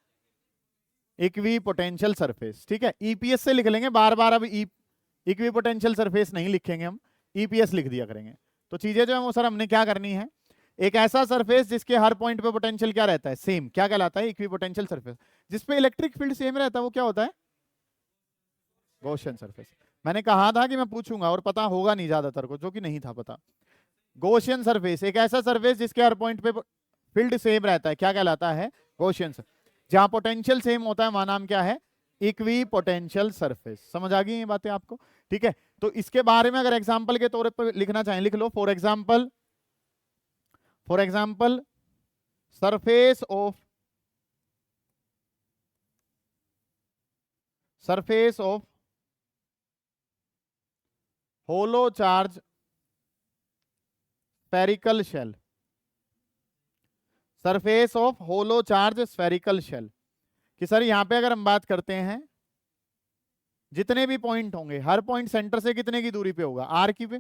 equi potential surface. ठीक है, ईपीएस से लिख लेंगे बार बार, अब इक्वी पोटेंशियल सरफेस नहीं लिखेंगे हम, ईपीएस लिख दिया करेंगे। तो चीजें जो है वो सर हमने क्या करनी है, एक ऐसा सरफेस जिसके हर पॉइंट पे पोटेंशियल क्या रहता है, सेम, क्या कहलाता है, इक्वी पोटेंशियल सरफेस। जिसपे इलेक्ट्रिक फील्ड सेम रहता है वो क्या होता है, गॉसियन सरफेस। मैंने कहा था कि मैं पूछूंगा और पता होगा नहीं ज्यादातर को, जो कि नहीं था पता। गॉसियन सरफेस, एक ऐसा सरफेस जिसके हर पॉइंट पे फील्ड सेम रहता है, क्या कहलाता है, गॉसियन। जहां पोटेंशियल सेम होता है वहां नाम क्या है, इक्वी पोटेंशियल सरफेस। समझ आ गई ये बातें आपको? ठीक है, तो इसके बारे में अगर एग्जांपल के तौर पर लिखना चाहें लिख लो। For example surface of hollow charge spherical shell, surface of hollow charge spherical shell. कि सर यहां पे अगर हम बात करते हैं, जितने भी पॉइंट होंगे हर पॉइंट सेंटर से कितने की दूरी पे होगा, आर की पे।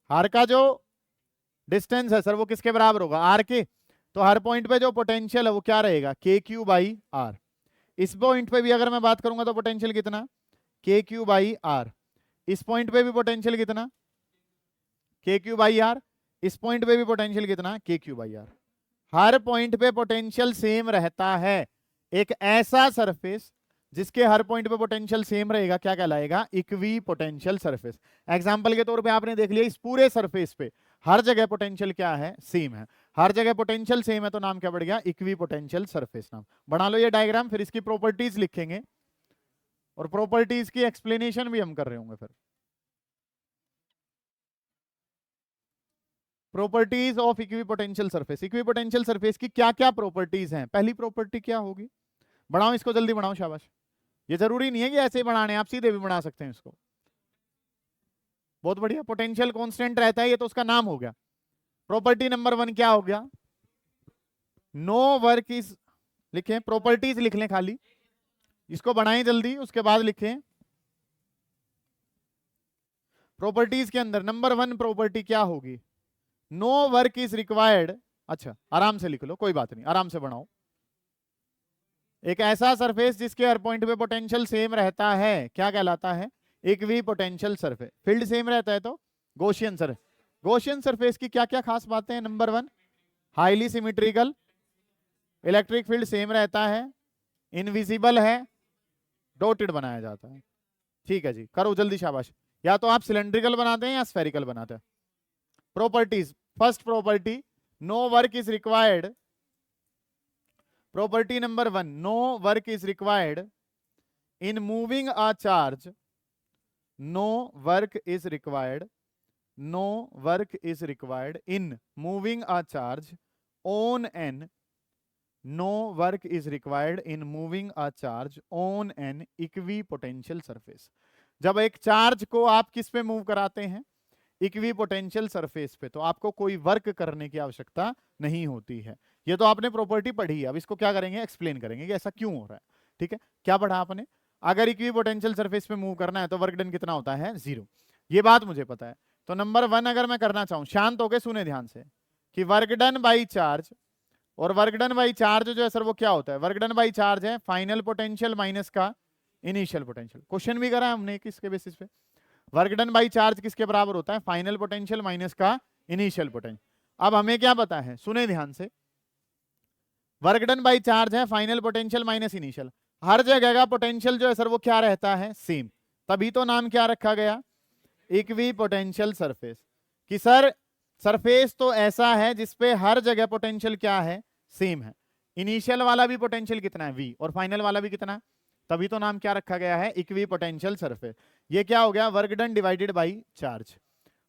आर का जो डिस्टेंस है सर वो किसके बराबर होगा, आर के। तो हर पॉइंट पे जो पोटेंशियल है वो क्या रहेगा, के क्यू बाई आर। इस पॉइंट पे भी अगर मैं बात करूंगा तो पोटेंशियल कितना, के क्यू बाई आर। इस पॉइंट पे भी पोटेंशियल कितना, के क्यू बाई आर। इस पॉइंट पे भी पोटेंशियल कितना, के क्यू बाई आर। हर पॉइंट पे पोटेंशियल सेम रहता है। एक ऐसा सरफेस जिसके हर पॉइंट पे पोटेंशियल सेम रहेगा क्या कहलाएगा, इक्वी पोटेंशियल सरफेस। एग्जांपल के तौर पे आपने देख लिया, इस पूरे सरफेस पे हर जगह पोटेंशियल क्या है, सेम है। हर जगह पोटेंशियल सेम है तो नाम क्या बढ़ गया, इक्वी पोटेंशियल सरफेस नाम। बना लो ये डायग्राम, फिर इसकी प्रॉपर्टीज लिखेंगे और प्रॉपर्टीज की एक्सप्लेनेशन भी हम कर रहे होंगे। फिर properties of equipotential surface, equipotential surface की क्या क्या प्रॉपर्टीज हैं। पहली प्रॉपर्टी क्या होगी, बढ़ाओ इसको, जल्दी बढ़ाओ, शाबाश। ये जरूरी नहीं है कि ऐसे ही बढ़ाने, आप सीधे भी बढ़ा सकते हैं इसको। बहुत बढ़िया, पोटेंशियल कांस्टेंट रहता है, ये तो उसका नाम हो गया। प्रॉपर्टी नंबर 1 क्या हो गया, नो वर्क इज, लिखें प्रॉपर्टीज लिख लें खाली, इसको बढ़ाएं जल्दी, उसके बाद लिखें प्रॉपर्टीज के अंदर नंबर 1 प्रॉपर्टी क्या होगी, नो वर्क इज रिक्वायर्ड। अच्छा आराम से लिख लो, कोई बात नहीं, आराम से बनाओ। एक ऐसा सरफेस जिसके हर पॉइंट पे पोटेंशियल सेम रहता है क्या कहलाता है, equi potential surface. Field same रहता है तो गॉसियन सरफेस। गॉसियन सरफेस की क्या क्या खास बातें हैं, number 1 highly symmetrical, electric field same रहता है, इनविजिबल है, डॉटेड बनाया जाता है। ठीक है जी, करो जल्दी, शाबाश। या तो आप सिलेंड्रिकल बनाते हैं या स्फेरिकल बनाते हैं। Properties, first property no work is required. Property number 1 no work is required in moving a charge, no work is required, no work is required in moving a charge on an, no work is required in moving a charge on an equipotential surface. जब एक charge को आप किस पे move कराते हैं, equi potential surface पे, तो आपको कोई वर्क करने की आवश्यकता नहीं होती है। ये तो आपने प्रॉपर्टी पढ़ी है, अब इसको क्या करेंगे, एक्सप्लेन करेंगे कि ऐसा क्यों हो रहा है। ठीक है, क्या पढ़ा आपने, अगर इक्वी पोटेंशियल सरफेस पे मूव करना है तो वर्क डन कितना होता है, 0। ये बात मुझे पता है। तो नंबर 1 अगर मैं करना चाहूं, शांत होकर सुने ध्यान से, कि वर्क डन बाई चार्ज, और वर्क डन बाई चार्ज जो है सर वो क्या होता है, वर्क डन बाई चार्ज है फाइनल पोटेंशियल माइनस का इनिशियल पोटेंशियल। क्वेश्चन भी करा है हमने किसके बेसिस पे, वर्क डन बाई चार्ज किसके बराबर होता है, फाइनल पोटेंशियल माइनस का इनिशियल पोटेंशियल। अब हमें क्या पता है, सुने ध्यान से, वर्क डन बाई चार्ज है फाइनल पोटेंशियल माइनस इनिशियल। हर जगह का पोटेंशियल जो है सर वो क्या रहता है, सेम। तभी तो नाम क्या रखा गया, इक्वी पोटेंशियल सरफेस। कि सर सरफेस तो ऐसा है जिसपे हर जगह पोटेंशियल क्या है, सेम है। इनिशियल वाला भी पोटेंशियल कितना है, v, और फाइनल वाला भी कितना है, तभी तो नाम क्या रखा गया है, इक्वी पोटेंशियल सरफेस। ये क्या हो गया, work done divided by charge.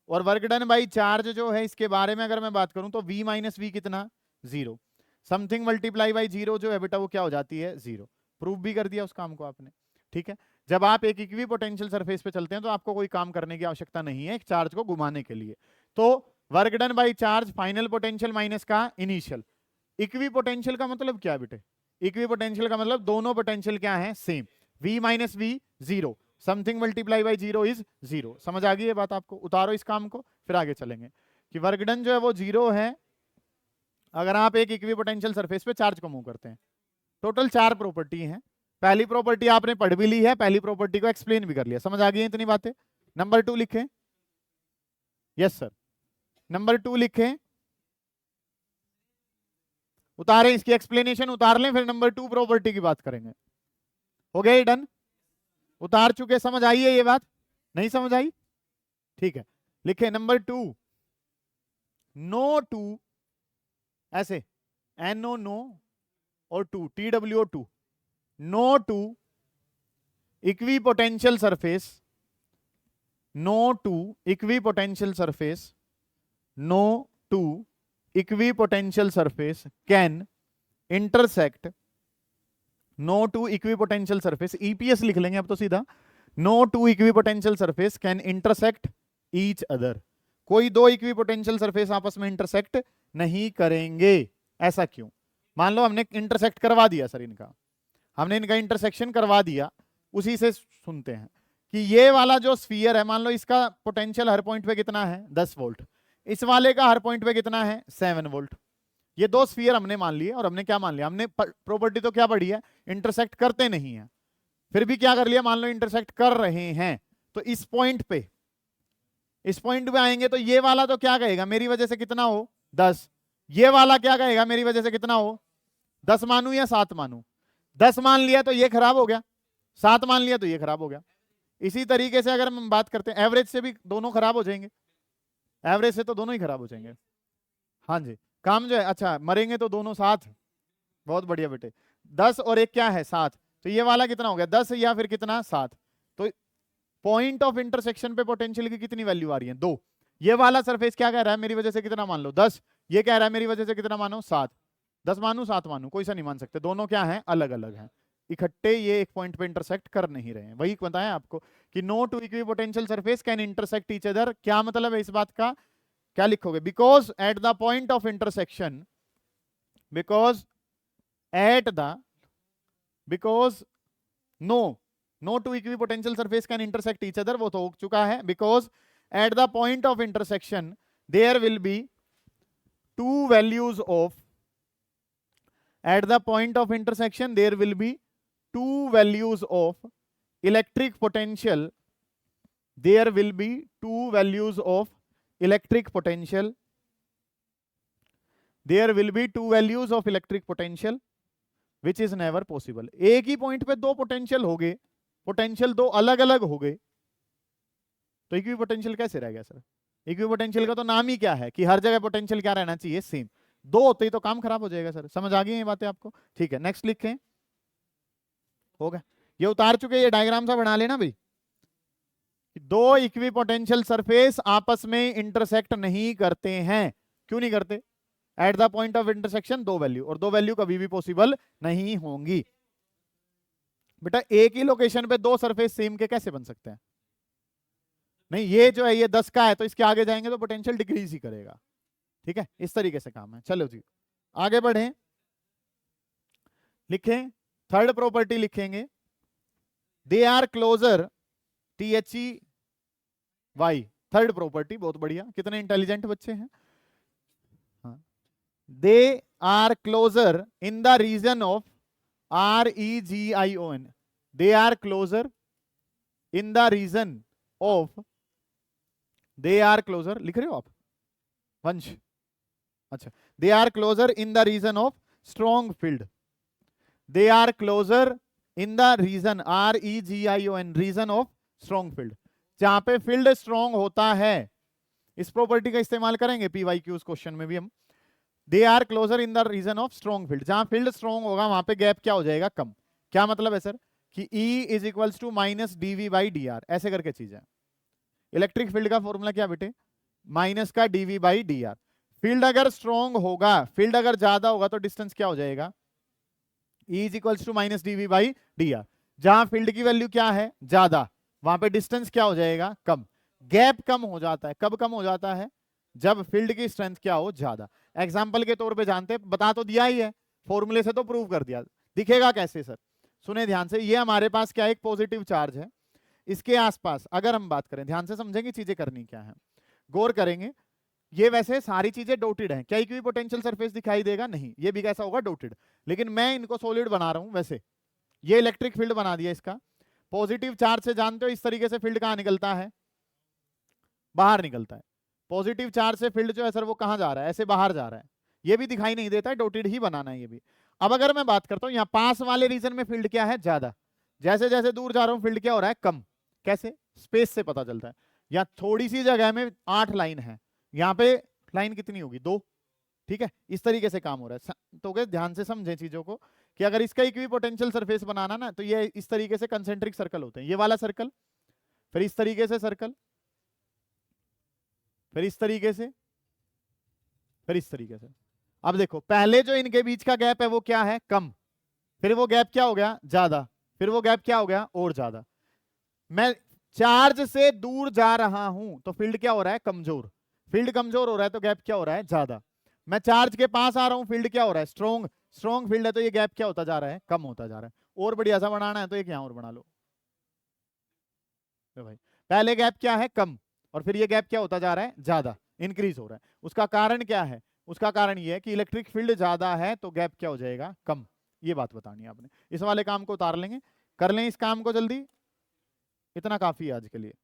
और वर्क डन बाई चार्ज जो है इसके बारे में अगर मैं बात करूं तो v माइनस वी कितना, 0। समथिंग मल्टीप्लाई बाई 0 जो है बेटा वो क्या हो जाती है, 0। प्रूफ भी कर दिया उस काम को आपने। ठीक है, जब आप एक इक्वी पोटेंशियल सरफेस पे चलते हैं तो आपको कोई काम करने की आवश्यकता नहीं है एक चार्ज को घुमाने के लिए। तो work done by charge final potential minus का इनिशियल। इक्वी पोटेंशियल का मतलब क्या है बेटे, इक्वी पोटेंशियल का मतलब दोनों पोटेंशियल क्या है, same. v minus V 0, something multiply by 0 is 0। समझ आ गई ये बात आपको, उतारो इस काम को फिर आगे चलेंगे। कि वर्क डन जो है वो 0 है अगर आप एक इक्विपोटेंशियल सरफेस पे चार्ज को मूव करते हैं। टोटल 4 प्रॉपर्टी हैं। पहली प्रॉपर्टी आपने पढ़ भी ली है, पहली प्रॉपर्टी को एक्सप्लेन भी कर लिया, समझ आ गई है इतनी बातें। नंबर 2 लिखें। Yes sir. नंबर 2 लिखें, उतारें, इसकी एक्सप्लेनेशन उतार लें, फिर नंबर 2 प्रॉपर्टी की बात करेंगे। हो गया ये डन? उतार चुके, समझ आई है ये बात? नहीं समझ आई? ठीक है, लिखे नंबर 2, नो टू, ऐसे NO नो और 2 TWO2, no two equipotential surface, no two equipotential surface, no two equipotential surface can intersect, no two equipotential surface, EPS लिख लेंगे अब तो सीधा, no two equipotential surface can intersect each other. कोई दो equipotential surface आपस में इंटरसेक्ट नहीं करेंगे। ऐसा क्यों? मान लो हमने इंटरसेक्ट करवा दिया सर, हमने इनका इंटरसेक्शन करवा दिया। उसी से सुनते हैं कि ये वाला जो स्फीयर है, मान लो इसका पोटेंशियल हर पॉइंट पे कितना है 10 वोल्ट, इस वाले का हर पॉइंट पे कितना है 7 वोल्ट। ये दो स्फीयर हमने मान लिए, और हमने क्या मान लिया, हमने प्रॉपर्टी तो क्या पढ़ी है, इंटरसेक्ट करते नहीं है, फिर भी क्या कर लिया, मान लो इंटरसेक्ट कर रहे हैं, तो इस पॉइंट पे आएंगे तो ये वाला तो क्या कहेगा, मेरी वजह से कितना हो 10, ये वाला क्या कहेगा, मेरी वजह से कितना हो 10 मानू या 7 मानू। 10 मान लिया तो ये खराब हो गया, 7 मान लिया तो ये खराब हो गया। इसी तरीके से अगर हम बात करते हैं एवरेज से, भी दोनों खराब हो जाएंगे, एवरेज से तो दोनों ही खराब हो जाएंगे। हाँ जी, काम जो है, अच्छा मरेंगे तो दोनों साथ, बहुत बढ़िया बेटे। 10 और 1 क्या है 7, तो ये वाला कितना हो गया 10 या फिर कितना 7। तो पॉइंट ऑफ इंटरसेक्शन पे पोटेंशियल की कितनी वैल्यू आ रही है 2। ये वाला सरफेस क्या कह रहा है, मेरी वजह से कितना मान लो 10, ये कह रहा है मेरी वजह से कितना मानो 7। 10 मानू 7 मानू, कोई सा नहीं मान सकते, दोनों क्या है अलग अलग हैं, इकट्ठे ये एक पॉइंट पे इंटरसेक्ट कर नहीं रहे हैं। वही बताया आपको कि no two equipotential surface can intersect each other. क्या मतलब है इस बात का, क्या लिखोगे, because at the point of intersection, because at the, because no two equipotential surface can intersect each other, वो तो हो चुका है। Because at the point of intersection there will be two values of, at the point of intersection there will be two values of electric potential, there will be two values of electric potential, there will be two values of electric potential which is never possible। एक ही point पे दो potential हो गए, potential दो अलग अलग हो गए, तो इक्विपोटेंशियल कैसे रह गया सर? इक्विपोटेंशियल का तो नाम ही क्या है कि हर जगह पोटेंशियल क्या रहना चाहिए सेम, दो होते ही तो काम खराब हो जाएगा सर। समझ आ गई ये बातें आपको? ठीक है, नेक्स्ट लिखें। हो गया, ये उतार चुके, ये डायग्राम सा बना लेना भाई। दो इक्विपोटेंशियल सरफेस आपस में इंटरसेक्ट नहीं करते हैं, क्यों नहीं करते? Eight the point of intersection दो वैल्यू, और दो वैल्यू कभी भी पॉसिबल नहीं होंगी। बेटा एक ही लोकेशन पे दो सरफेस सेम के कैसे बन सकते हैं? नहीं, ये जो है ये 10 का है, तो इसके आगे जाएंगे तो पोटेंशियल डिक्रीज ही करेगा। ठीक है, इस तरीके से काम है। चलो जी आगे बढ़े, लिखें थर्ड प्रॉपर्टी लिखेंगे, they are closer, THEY, third property, बहुत बढ़िया, कितने इंटेलिजेंट बच्चे हैं। They are closer in the region of REGION, they are closer in the region of, they are closer लिख रहे हो आप वंश? अच्छा, they are closer in the region of strong field, they are closer in the region REGION, region of strong field, जहां पे field strong होता है। इस प्रॉपर्टी का इस्तेमाल करेंगे PYQs क्वेश्चन में भी हम। They are closer in the region of strong field, जहां फील्ड स्ट्रॉन्ग होगा वहां पे गैप क्या हो जाएगा, कम। क्या मतलब है सर कि E is equals to minus dV/dr, ऐसे करके चीज है। इलेक्ट्रिक फील्ड का फॉर्मूला क्या बेटे, माइनस का dV/dr। फील्ड अगर स्ट्रॉन्ग होगा, फील्ड अगर ज्यादा होगा तो डिस्टेंस क्या हो जाएगा, E is equals to minus dV/dr। जहां फील्ड की वैल्यू क्या है ज्यादा, वहां पे डिस्टेंस क्या हो जाएगा, कम। गैप कम हो जाता है, कब कम हो जाता है, जब फील्ड की स्ट्रेंथ क्या हो ज्यादा। एग्जाम्पल के तौर पे जानते, बता तो दिया ही है, फॉर्मूले से तो प्रूव कर दिया। दिखेगा कैसे सर, सुने ध्यान से, ये हमारे पास क्या एक पॉजिटिव चार्ज है, इसके आसपास अगर हम बात करें, ध्यान से समझेंगे चीजें करनी क्या है, गौर करेंगे। ये वैसे सारी चीजें डॉटेड हैं, क्या इक्वी पोटेंशियल सरफेस दिखाई देगा? नहीं, ये भी कैसा होगा? डॉटेड। लेकिन मैं इनको सॉलिड बना रहा हूं वैसे, ये इलेक्ट्रिक फील्ड बना दिया इसका। पॉजिटिव चार्ज से जानते हो इस तरीके से फील्ड कहां निकलता है? बाहर निकलता है। पॉजिटिव चार्ज से फील्ड जो है सर वो कहां जा रहा है? ऐसे बाहर जा रहा है। ये भी दिखाई नहीं देता है, डॉटेड ही बनाना है ये भी। अब अगर मैं बात करता हूं यहाँ पास वाले रीजन में फील्ड क्या है? ज्यादा। जैसे जैसे दूर जा रहा हूं फील्ड क्या हो रहा है? कम। कैसे? स्पेस से पता चलता है। यहाँ थोड़ी सी जगह में 8 लाइन है, यहाँ पे लाइन कितनी होगी? 2। ठीक है, इस तरीके से काम हो रहा है। तो ध्यान से समझे चीजों को कि अगर इसका इक्वी पोटेंशियल सरफेस बनाना ना, तो ये इस तरीके से कंसेंट्रिक सर्कल होते हैं। ये वाला सर्कल, फिर इस तरीके से सर्कल, फिर इस तरीके से, फिर इस तरीके से। अब देखो पहले जो इनके बीच का गैप है वो क्या है? कम। फिर वो गैप क्या हो गया? ज्यादा। फिर वो गैप क्या हो गया? और ज्यादा। मैं चार्ज से दूर जा रहा हूं तो फील्ड क्या हो रहा है? कमजोर। फील्ड कमजोर हो रहा है तो गैप क्या हो रहा है? ज्यादा। मैं चार्ज के पास आ रहा हूं, फील्ड क्या हो रहा है? स्ट्रॉन्ग। स्ट्रॉन्ग फील्ड है तो ये गैप क्या होता जा रहा है? कम होता जा रहा है। और बढ़िया सा बनाना है तो एक यहां और बना लो। तो भाई पहले गैप क्या है? कम, और फिर ये गैप क्या होता जा रहा है? ज्यादा, इंक्रीज हो रहा है। उसका कारण क्या है? उसका कारण ये है कि इलेक्ट्रिक फील्ड ज्यादा है तो गैप क्या हो जाएगा? कम। ये बात बतानी है आपने। इस वाले काम को उतार लेंगे, कर लें इस काम को जल्दी, इतना काफी है आज के लिए।